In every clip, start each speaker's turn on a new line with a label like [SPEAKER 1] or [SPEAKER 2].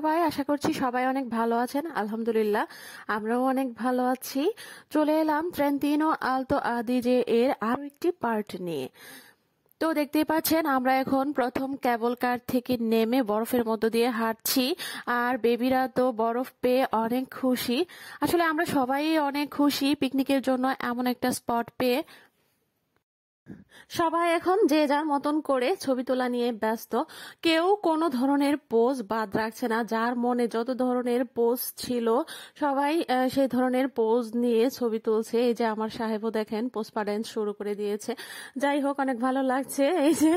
[SPEAKER 1] সবাই, আশা করছি সবাই অনেক ভালো আছেন। আলহামদুলিল্লাহ আমরাও অনেক ভালো আছি। চলে এলাম ট্রেন্টিনো আলতো আদিজে এর আরো একটি পার্ট নিয়ে। তো দেখতেই পাচ্ছেন আমরা এখন প্রথম কেবল কার থেকে নেমে বরফের মধ্য দিয়ে হাঁটছি, আর বেবিরা তো বরফ পেয়ে অনেক খুশি। আসলে আমরা সবাই অনেক খুশি পিকনিকের জন্য এমন একটা স্পট পেয়ে। সবাই এখন যে যার মতন করে ছবি তোলা নিয়ে ব্যস্ত, কেউ কোনো ধরনের পোজ বাদ রাখছে না। যার মনে যত ধরনের পোজ ছিল সবাই সেই ধরনের পোজ নিয়ে ছবি তুলছে। এই যে আমার সাহেবও দেখেন পোস্টপারেন্ট শুরু করে দিয়েছে। যাই হোক, অনেক ভালো লাগছে। এই যে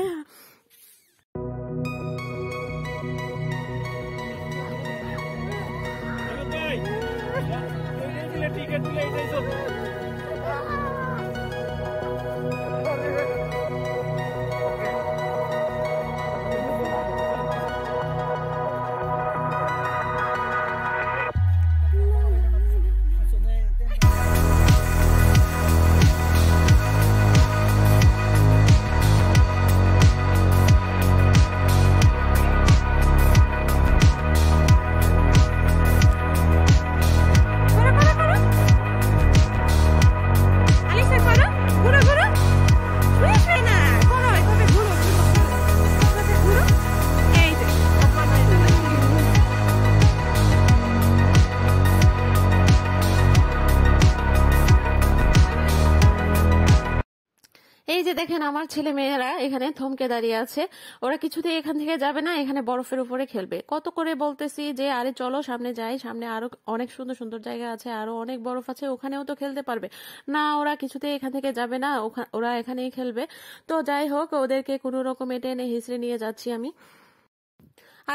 [SPEAKER 1] এই যে দেখেন আমার ছেলে মেয়েরা এখানে থমকে দাঁড়িয়ে আছে। ওরা কিছুতেই এখান থেকে যাবে না, এখানে বরফের উপরে খেলবে। কত করে বলতেছি যে আরে চলো সামনে যাই, সামনে আরো অনেক সুন্দর সুন্দর জায়গা আছে, আরো অনেক বরফ আছে, ওখানেও তো খেলতে পারবে। না, ওরা কিছুতেই এখান থেকে যাবে না, ওরা এখানেই খেলবে। তো যাই হোক, ওদেরকে কোনো রকমে টেনে হিঁচড়ে নিয়ে যাচ্ছি আমি।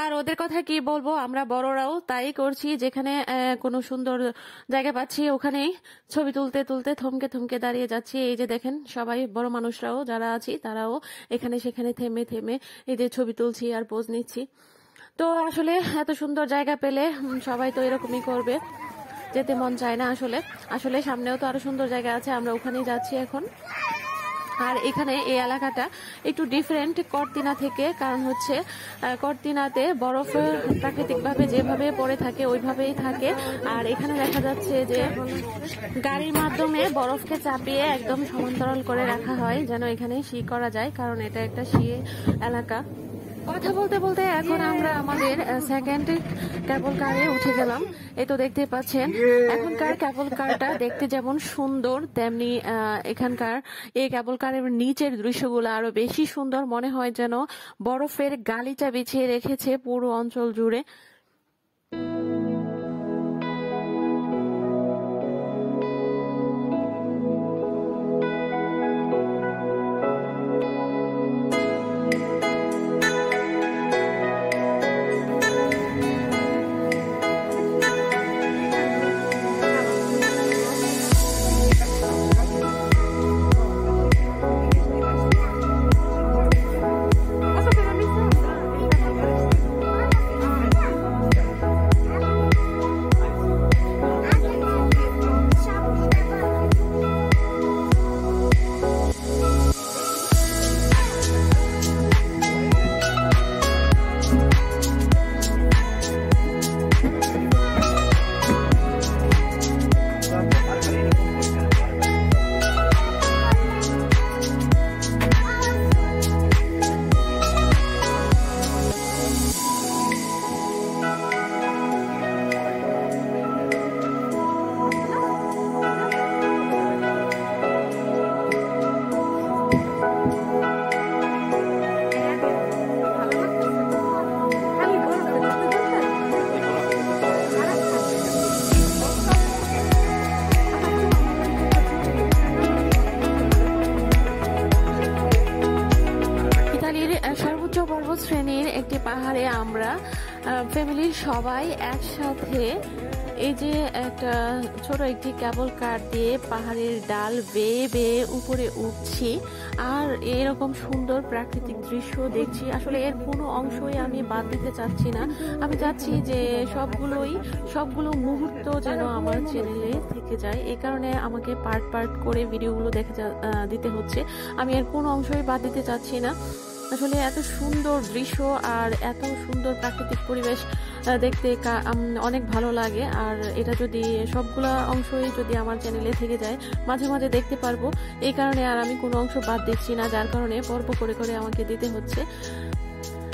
[SPEAKER 1] আর ওদের কথা কি বলবো, আমরা বড়রাও তাই করছি। যেখানে কোনো সুন্দর জায়গা পাচ্ছি ওখানেই ছবি তুলতে তুলতে থমকে থমকে দাঁড়িয়ে যাচ্ছি। এই যে দেখেন সবাই বড় মানুষরাও যারা আছি তারাও এখানে সেখানে থেমে থেমে এই যে ছবি তুলছি আর পোজ নিচ্ছি। তো আসলে এত সুন্দর জায়গা পেলে সবাই তো এরকমই করবে, যেতে মন চায় না। আসলে আসলে সামনেও তো আরো সুন্দর জায়গা আছে, আমরা ওখানেই যাচ্ছি এখন। আর এখানে এই এলাকাটা একটু ডিফারেন্ট কর্তিনা থেকে, কারণ হচ্ছে কর্তিনাতে বরফ প্রাকৃতিকভাবে যেভাবে পড়ে থাকে ওইভাবেই থাকে। আর এখানে দেখা যাচ্ছে যে গাড়ির মাধ্যমে বরফকে চাপিয়ে একদম সমান্তরাল করে রাখা হয় যেন এখানে শি করা যায়, কারণ এটা একটা শি এলাকা। কথা বলতে বলতে এখন আমরা আমাদের সেকেন্ড কেবল কারে উঠে গেলাম। এই তো দেখতে পাচ্ছেন এখনকার কেবল কারটা দেখতে যেমন সুন্দর, তেমনি এখানকার এই কেবল কারের নিচের দৃশ্যগুলো আরো বেশি সুন্দর। মনে হয় যেন বরফের গালিচা বিছিয়ে রেখেছে পুরো অঞ্চল জুড়ে। সর্বোচ্চ পর্বত শ্রেণীর একটি পাহাড়ে আমরা ফ্যামিলির সবাই একসাথে এই যে একটা ছোট একটি কেবল কার দিয়ে পাহাড়ের ডাল বেয়ে বেয়ে উপরে উঠছি, আর এরকম সুন্দর প্রাকৃতিক দৃশ্য দেখছি। আসলে এর কোনো অংশই আমি বাদ দিতে চাচ্ছি না। আমি চাচ্ছি যে সবগুলো মুহূর্ত যেন আমার চ্যানেলে থেকে যায়। এই কারণে আমাকে পার্ট পার্ট করে ভিডিওগুলো দিতে হচ্ছে। আমি এর কোনো অংশই বাদ দিতে চাচ্ছি না। আসলে এত সুন্দর দৃশ্য আর এত সুন্দর প্রাকৃতিক পরিবেশ দেখতে অনেক ভালো লাগে। আর এটা যদি সবগুলা অংশই যদি আমার চ্যানেলে থেকে যায় মাঝে মাঝে দেখতে পারবো, এই কারণে আর আমি কোনো অংশ বাদ দিচ্ছি না, যার কারণে পর্ব করে করে আমাকে দিতে হচ্ছে।